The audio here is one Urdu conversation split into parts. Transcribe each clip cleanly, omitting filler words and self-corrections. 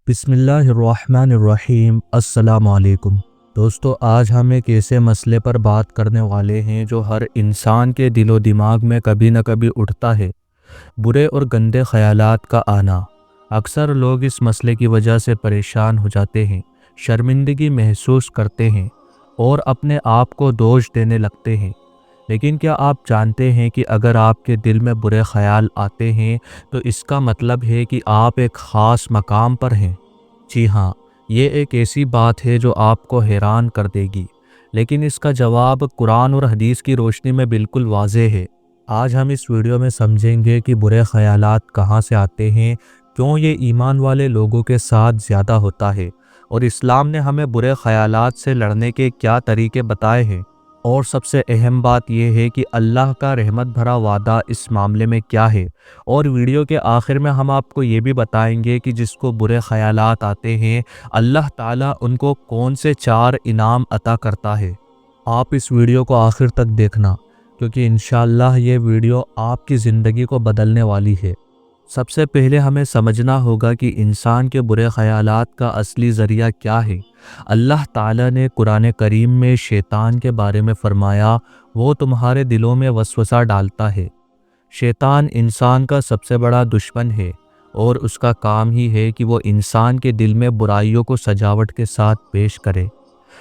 بسم اللہ الرحمن الرحیم۔ السلام علیکم دوستو، آج ہم ایک ایسے مسئلے پر بات کرنے والے ہیں جو ہر انسان کے دل و دماغ میں کبھی نہ کبھی اٹھتا ہے: برے اور گندے خیالات کا آنا۔ اکثر لوگ اس مسئلے کی وجہ سے پریشان ہو جاتے ہیں، شرمندگی محسوس کرتے ہیں اور اپنے آپ کو دوش دینے لگتے ہیں۔ لیکن کیا آپ جانتے ہیں کہ اگر آپ کے دل میں برے خیال آتے ہیں تو اس کا مطلب ہے کہ آپ ایک خاص مقام پر ہیں؟ جی ہاں، یہ ایک ایسی بات ہے جو آپ کو حیران کر دے گی، لیکن اس کا جواب قرآن اور حدیث کی روشنی میں بالکل واضح ہے۔ آج ہم اس ویڈیو میں سمجھیں گے کہ برے خیالات کہاں سے آتے ہیں، کیوں یہ ایمان والے لوگوں کے ساتھ زیادہ ہوتا ہے، اور اسلام نے ہمیں برے خیالات سے لڑنے کے کیا طریقے بتائے ہیں۔ اور سب سے اہم بات یہ ہے کہ اللہ کا رحمت بھرا وعدہ اس معاملے میں کیا ہے۔ اور ویڈیو کے آخر میں ہم آپ کو یہ بھی بتائیں گے کہ جس کو برے خیالات آتے ہیں، اللہ تعالیٰ ان کو کون سے 4 انعام عطا کرتا ہے۔ آپ اس ویڈیو کو آخر تک دیکھنا، کیونکہ انشاءاللہ یہ ویڈیو آپ کی زندگی کو بدلنے والی ہے۔ سب سے پہلے ہمیں سمجھنا ہوگا کہ انسان کے برے خیالات کا اصلی ذریعہ کیا ہے۔ اللہ تعالیٰ نے قرآن کریم میں شیطان کے بارے میں فرمایا، وہ تمہارے دلوں میں وسوسہ ڈالتا ہے۔ شیطان انسان کا سب سے بڑا دشمن ہے، اور اس کا کام ہی ہے کہ وہ انسان کے دل میں برائیوں کو سجاوٹ کے ساتھ پیش کرے۔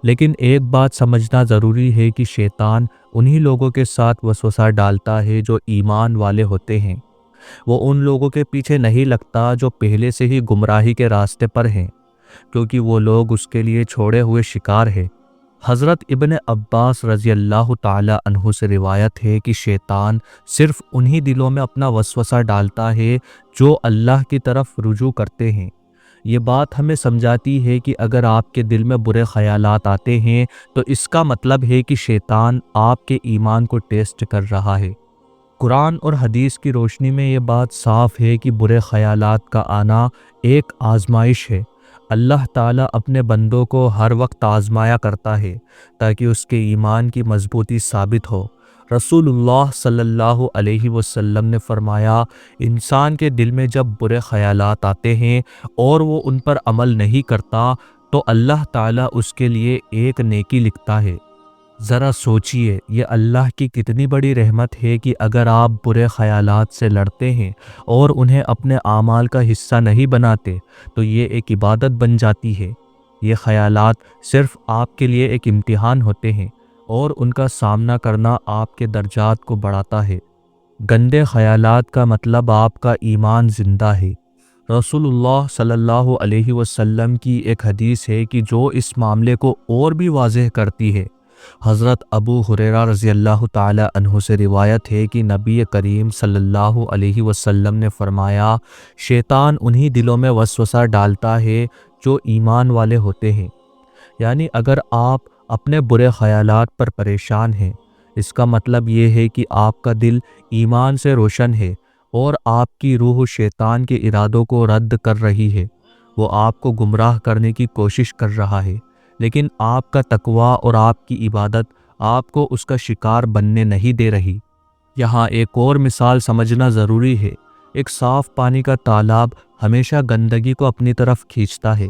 لیکن ایک بات سمجھنا ضروری ہے کہ شیطان انہی لوگوں کے ساتھ وسوسہ ڈالتا ہے جو ایمان والے ہوتے ہیں۔ وہ ان لوگوں کے پیچھے نہیں لگتا جو پہلے سے ہی گمراہی کے راستے پر ہیں، کیونکہ وہ لوگ اس کے لیے چھوڑے ہوئے شکار ہیں۔ حضرت ابن عباس رضی اللہ تعالی عنہ سے روایت ہے کہ شیطان صرف انہی دلوں میں اپنا وسوسہ ڈالتا ہے جو اللہ کی طرف رجوع کرتے ہیں۔ یہ بات ہمیں سمجھاتی ہے کہ اگر آپ کے دل میں برے خیالات آتے ہیں تو اس کا مطلب ہے کہ شیطان آپ کے ایمان کو ٹیسٹ کر رہا ہے۔ قرآن اور حدیث کی روشنی میں یہ بات صاف ہے کہ برے خیالات کا آنا ایک آزمائش ہے۔ اللہ تعالیٰ اپنے بندوں کو ہر وقت آزمایا کرتا ہے تاکہ اس کے ایمان کی مضبوطی ثابت ہو۔ رسول اللہ صلی اللہ علیہ وسلم نے فرمایا، انسان کے دل میں جب برے خیالات آتے ہیں اور وہ ان پر عمل نہیں کرتا تو اللہ تعالیٰ اس کے لیے ایک نیکی لکھتا ہے۔ ذرا سوچئے، یہ اللہ کی کتنی بڑی رحمت ہے کہ اگر آپ برے خیالات سے لڑتے ہیں اور انہیں اپنے اعمال کا حصہ نہیں بناتے تو یہ ایک عبادت بن جاتی ہے۔ یہ خیالات صرف آپ کے لیے ایک امتحان ہوتے ہیں، اور ان کا سامنا کرنا آپ کے درجات کو بڑھاتا ہے۔ گندے خیالات کا مطلب آپ کا ایمان زندہ ہے۔ رسول اللہ صلی اللہ علیہ وسلم کی ایک حدیث ہے کہ جو اس معاملے کو اور بھی واضح کرتی ہے۔ حضرت ابو ہریرہ رضی اللہ تعالی عنہ سے روایت ہے کہ نبی کریم صلی اللہ علیہ وسلم نے فرمایا، شیطان انہی دلوں میں وسوسہ ڈالتا ہے جو ایمان والے ہوتے ہیں۔ یعنی اگر آپ اپنے برے خیالات پر پریشان ہیں، اس کا مطلب یہ ہے کہ آپ کا دل ایمان سے روشن ہے اور آپ کی روح شیطان کے ارادوں کو رد کر رہی ہے۔ وہ آپ کو گمراہ کرنے کی کوشش کر رہا ہے، لیکن آپ کا تقویٰ اور آپ کی عبادت آپ کو اس کا شکار بننے نہیں دے رہی۔ یہاں ایک اور مثال سمجھنا ضروری ہے۔ ایک صاف پانی کا تالاب ہمیشہ گندگی کو اپنی طرف کھینچتا ہے،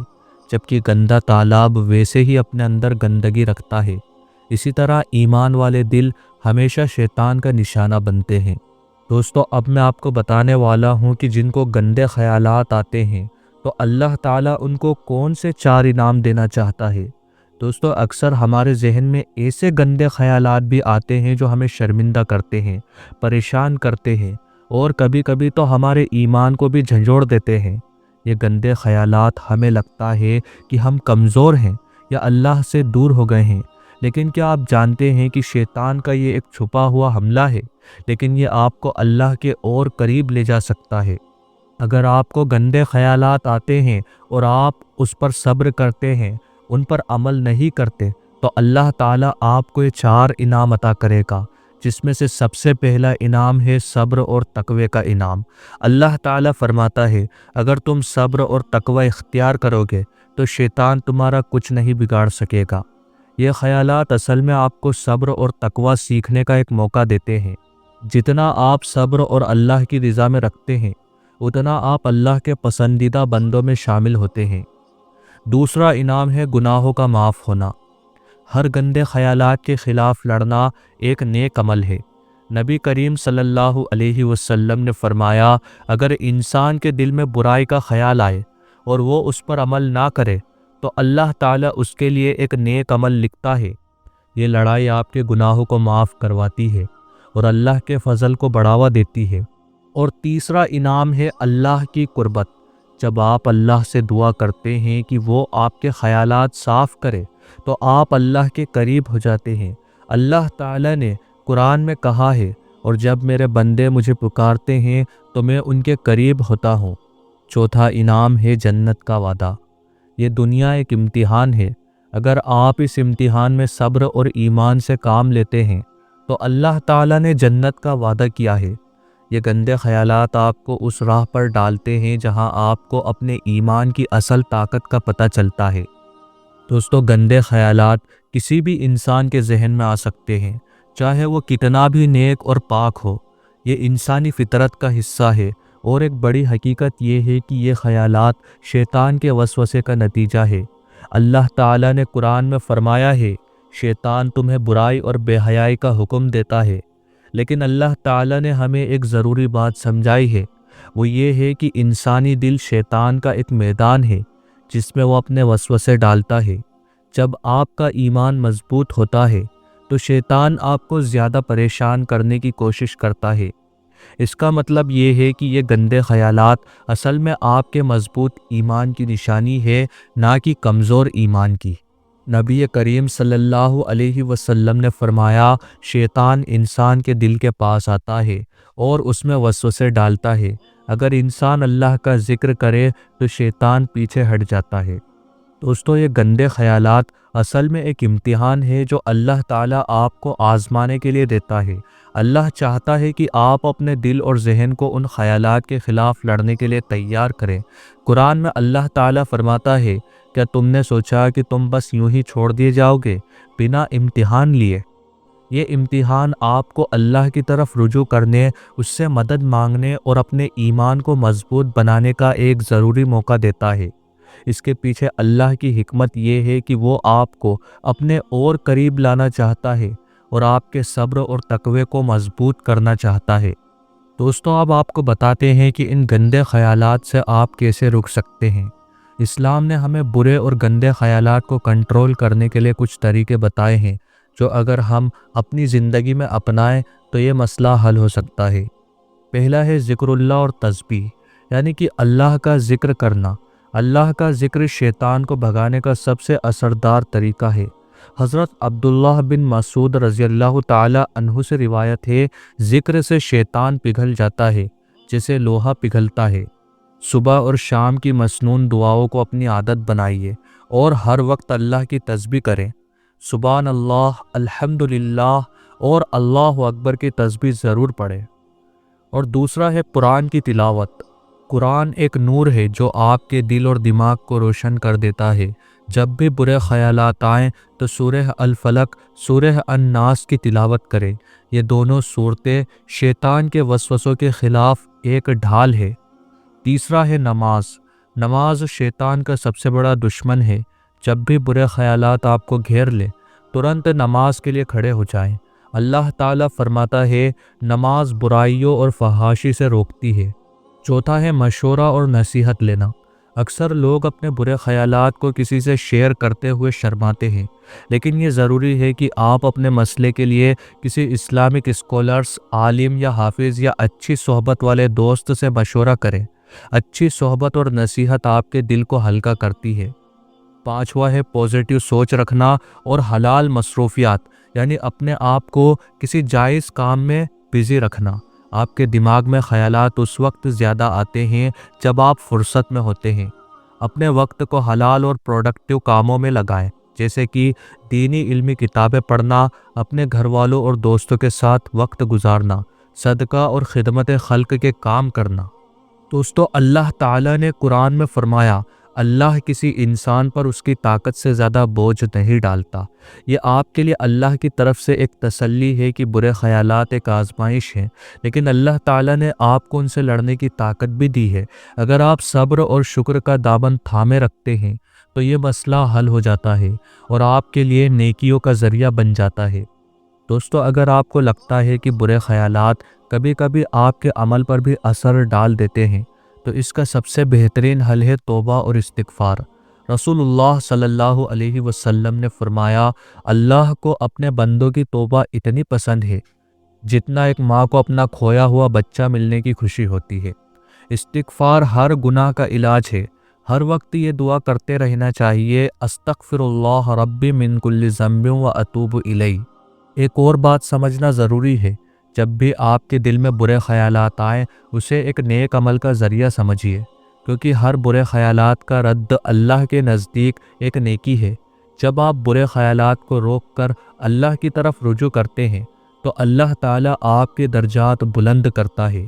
جبکہ گندا تالاب ویسے ہی اپنے اندر گندگی رکھتا ہے۔ اسی طرح ایمان والے دل ہمیشہ شیطان کا نشانہ بنتے ہیں۔ دوستو، اب میں آپ کو بتانے والا ہوں کہ جن کو گندے خیالات آتے ہیں تو اللہ تعالیٰ ان کو کون سے 4 انعام دینا چاہتا ہے۔ دوستو، اکثر ہمارے ذہن میں ایسے گندے خیالات بھی آتے ہیں جو ہمیں شرمندہ کرتے ہیں، پریشان کرتے ہیں، اور کبھی کبھی تو ہمارے ایمان کو بھی جھنجھوڑ دیتے ہیں۔ یہ گندے خیالات ہمیں لگتا ہے کہ ہم کمزور ہیں یا اللہ سے دور ہو گئے ہیں، لیکن کیا آپ جانتے ہیں کہ شیطان کا یہ ایک چھپا ہوا حملہ ہے، لیکن یہ آپ کو اللہ کے اور قریب لے جا سکتا ہے۔ اگر آپ کو گندے خیالات آتے ہیں اور آپ اس پر صبر کرتے ہیں، ان پر عمل نہیں کرتے، تو اللہ تعالیٰ آپ کو یہ 4 انعام عطا کرے گا، جس میں سے سب سے پہلا انعام ہے صبر اور تقوی کا انعام۔ اللہ تعالیٰ فرماتا ہے، اگر تم صبر اور تقوی اختیار کرو گے تو شیطان تمہارا کچھ نہیں بگاڑ سکے گا۔ یہ خیالات اصل میں آپ کو صبر اور تقوی سیکھنے کا ایک موقع دیتے ہیں۔ جتنا آپ صبر اور اللہ کی رضا میں رکھتے ہیں، اتنا آپ اللہ کے پسندیدہ بندوں میں شامل ہوتے ہیں۔ دوسرا انعام ہے گناہوں کا معاف ہونا۔ ہر گندے خیالات کے خلاف لڑنا ایک نیک عمل ہے۔ نبی کریم صلی اللہ علیہ وسلم نے فرمایا، اگر انسان کے دل میں برائی کا خیال آئے اور وہ اس پر عمل نہ کرے تو اللہ تعالیٰ اس کے لیے ایک نیک عمل لکھتا ہے۔ یہ لڑائی آپ کے گناہوں کو معاف کرواتی ہے اور اللہ کے فضل کو بڑھاوا دیتی ہے۔ اور تیسرا انعام ہے اللہ کی قربت۔ جب آپ اللہ سے دعا کرتے ہیں کہ وہ آپ کے خیالات صاف کرے تو آپ اللہ کے قریب ہو جاتے ہیں۔ اللہ تعالیٰ نے قرآن میں کہا ہے، اور جب میرے بندے مجھے پکارتے ہیں تو میں ان کے قریب ہوتا ہوں۔ چوتھا انعام ہے جنت کا وعدہ۔ یہ دنیا ایک امتحان ہے۔ اگر آپ اس امتحان میں صبر اور ایمان سے کام لیتے ہیں تو اللہ تعالیٰ نے جنت کا وعدہ کیا ہے۔ یہ گندے خیالات آپ کو اس راہ پر ڈالتے ہیں جہاں آپ کو اپنے ایمان کی اصل طاقت کا پتہ چلتا ہے۔ دوستو، گندے خیالات کسی بھی انسان کے ذہن میں آ سکتے ہیں، چاہے وہ کتنا بھی نیک اور پاک ہو۔ یہ انسانی فطرت کا حصہ ہے، اور ایک بڑی حقیقت یہ ہے کہ یہ خیالات شیطان کے وسوسے کا نتیجہ ہے۔ اللہ تعالیٰ نے قرآن میں فرمایا ہے، شیطان تمہیں برائی اور بے حیائی کا حکم دیتا ہے، لیکن اللہ تعالیٰ نے ہمیں ایک ضروری بات سمجھائی ہے، وہ یہ ہے کہ انسانی دل شیطان کا ایک میدان ہے جس میں وہ اپنے وسوسے ڈالتا ہے۔ جب آپ کا ایمان مضبوط ہوتا ہے تو شیطان آپ کو زیادہ پریشان کرنے کی کوشش کرتا ہے۔ اس کا مطلب یہ ہے کہ یہ گندے خیالات اصل میں آپ کے مضبوط ایمان کی نشانی ہے، نہ کہ کمزور ایمان کی۔ نبی کریم صلی اللہ علیہ وسلم نے فرمایا، شیطان انسان کے دل کے پاس آتا ہے اور اس میں وسوسے ڈالتا ہے۔ اگر انسان اللہ کا ذکر کرے تو شیطان پیچھے ہٹ جاتا ہے۔ دوستو، یہ گندے خیالات اصل میں ایک امتحان ہے جو اللہ تعالیٰ آپ کو آزمانے کے لیے دیتا ہے۔ اللہ چاہتا ہے کہ آپ اپنے دل اور ذہن کو ان خیالات کے خلاف لڑنے کے لیے تیار کریں۔ قرآن میں اللہ تعالیٰ فرماتا ہے، کیا تم نے سوچا کہ تم بس یوں ہی چھوڑ دیے جاؤ گے بنا امتحان لیے؟ یہ امتحان آپ کو اللہ کی طرف رجوع کرنے، اس سے مدد مانگنے اور اپنے ایمان کو مضبوط بنانے کا ایک ضروری موقع دیتا ہے۔ اس کے پیچھے اللہ کی حکمت یہ ہے کہ وہ آپ کو اپنے اور قریب لانا چاہتا ہے اور آپ کے صبر اور تقوی کو مضبوط کرنا چاہتا ہے۔ دوستو، اب آپ کو بتاتے ہیں کہ ان گندے خیالات سے آپ کیسے رک سکتے ہیں۔ اسلام نے ہمیں برے اور گندے خیالات کو کنٹرول کرنے کے لیے کچھ طریقے بتائے ہیں جو اگر ہم اپنی زندگی میں اپنائیں تو یہ مسئلہ حل ہو سکتا ہے۔ پہلا ہے ذکر اللہ اور تسبیح، یعنی کہ اللہ کا ذکر کرنا۔ اللہ کا ذکر شیطان کو بھگانے کا سب سے اثردار طریقہ ہے۔ حضرت عبداللہ بن مسعود رضی اللہ تعالی عنہ سے روایت ہے، ذکر سے شیطان پگھل جاتا ہے جیسے لوہا پگھلتا ہے۔ صبح اور شام کی مسنون دعاؤں کو اپنی عادت بنائیے اور ہر وقت اللہ کی تسبیح کریں۔ سبحان اللہ، الحمدللہ اور اللہ اکبر کی تسبیح ضرور پڑھیں۔ اور دوسرا ہے قرآن کی تلاوت۔ قرآن ایک نور ہے جو آپ کے دل اور دماغ کو روشن کر دیتا ہے۔ جب بھی برے خیالات آئیں تو سورہ الفلق، سورہ الناس کی تلاوت کریں۔ یہ دونوں صورتیں شیطان کے وسوسوں کے خلاف ایک ڈھال ہے۔ تیسرا ہے نماز۔ نماز شیطان کا سب سے بڑا دشمن ہے۔ جب بھی برے خیالات آپ کو گھیر لیں، ترنت نماز کے لیے کھڑے ہو جائیں۔ اللہ تعالیٰ فرماتا ہے، نماز برائیوں اور فحاشی سے روکتی ہے۔ چوتھا ہے مشورہ اور نصیحت لینا۔ اکثر لوگ اپنے برے خیالات کو کسی سے شیئر کرتے ہوئے شرماتے ہیں، لیکن یہ ضروری ہے کہ آپ اپنے مسئلے کے لیے کسی اسلامک اسکالرس، عالم یا حافظ یا اچھی صحبت والے دوست سے مشورہ کریں۔ اچھی صحبت اور نصیحت آپ کے دل کو ہلکا کرتی ہے۔ پانچواں ہے پازیٹیو سوچ رکھنا اور حلال مصروفیات، یعنی اپنے آپ کو کسی جائز کام میں بزی رکھنا۔ آپ کے دماغ میں خیالات اس وقت زیادہ آتے ہیں جب آپ فرصت میں ہوتے ہیں۔ اپنے وقت کو حلال اور پروڈکٹیو کاموں میں لگائیں، جیسے کہ دینی علمی کتابیں پڑھنا، اپنے گھر والوں اور دوستوں کے ساتھ وقت گزارنا، صدقہ اور خدمت خلق کے کام کرنا۔ دوستو، اللہ تعالیٰ نے قرآن میں فرمایا، اللہ کسی انسان پر اس کی طاقت سے زیادہ بوجھ نہیں ڈالتا۔ یہ آپ کے لیے اللہ کی طرف سے ایک تسلی ہے کہ برے خیالات ایک آزمائش ہیں، لیکن اللہ تعالیٰ نے آپ کو ان سے لڑنے کی طاقت بھی دی ہے۔ اگر آپ صبر اور شکر کا دامن تھامے رکھتے ہیں تو یہ مسئلہ حل ہو جاتا ہے اور آپ کے لیے نیکیوں کا ذریعہ بن جاتا ہے۔ دوستو، اگر آپ کو لگتا ہے کہ برے خیالات کبھی کبھی آپ کے عمل پر بھی اثر ڈال دیتے ہیں تو اس کا سب سے بہترین حل ہے توبہ اور استغفار۔ رسول اللہ صلی اللہ علیہ وسلم نے فرمایا، اللہ کو اپنے بندوں کی توبہ اتنی پسند ہے جتنا ایک ماں کو اپنا کھویا ہوا بچہ ملنے کی خوشی ہوتی ہے۔ استغفار ہر گناہ کا علاج ہے۔ ہر وقت یہ دعا کرتے رہنا چاہیے، استغفر اللہ ربی من کل ذنب و اتوب الیہ۔ ایک اور بات سمجھنا ضروری ہے، جب بھی آپ کے دل میں برے خیالات آئیں اسے ایک نیک عمل کا ذریعہ سمجھیے، کیونکہ ہر برے خیالات کا رد اللہ کے نزدیک ایک نیکی ہے۔ جب آپ برے خیالات کو روک کر اللہ کی طرف رجوع کرتے ہیں تو اللہ تعالیٰ آپ کے درجات بلند کرتا ہے۔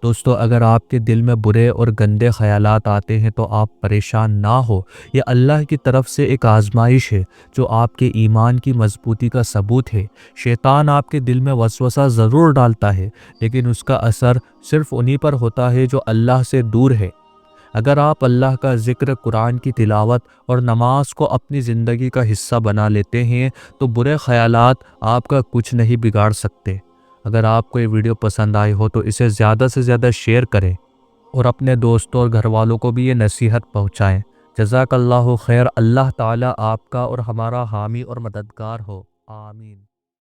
دوستو، اگر آپ کے دل میں برے اور گندے خیالات آتے ہیں تو آپ پریشان نہ ہو، یہ اللہ کی طرف سے ایک آزمائش ہے جو آپ کے ایمان کی مضبوطی کا ثبوت ہے۔ شیطان آپ کے دل میں وسوسہ ضرور ڈالتا ہے، لیکن اس کا اثر صرف انہی پر ہوتا ہے جو اللہ سے دور ہے۔ اگر آپ اللہ کا ذکر، قرآن کی تلاوت اور نماز کو اپنی زندگی کا حصہ بنا لیتے ہیں تو برے خیالات آپ کا کچھ نہیں بگاڑ سکتے۔ اگر آپ کو یہ ویڈیو پسند آئی ہو تو اسے زیادہ سے زیادہ شیئر کریں اور اپنے دوستوں اور گھر والوں کو بھی یہ نصیحت پہنچائیں۔ جزاک اللہ خیر۔ اللہ تعالیٰ آپ کا اور ہمارا حامی اور مددگار ہو، آمین۔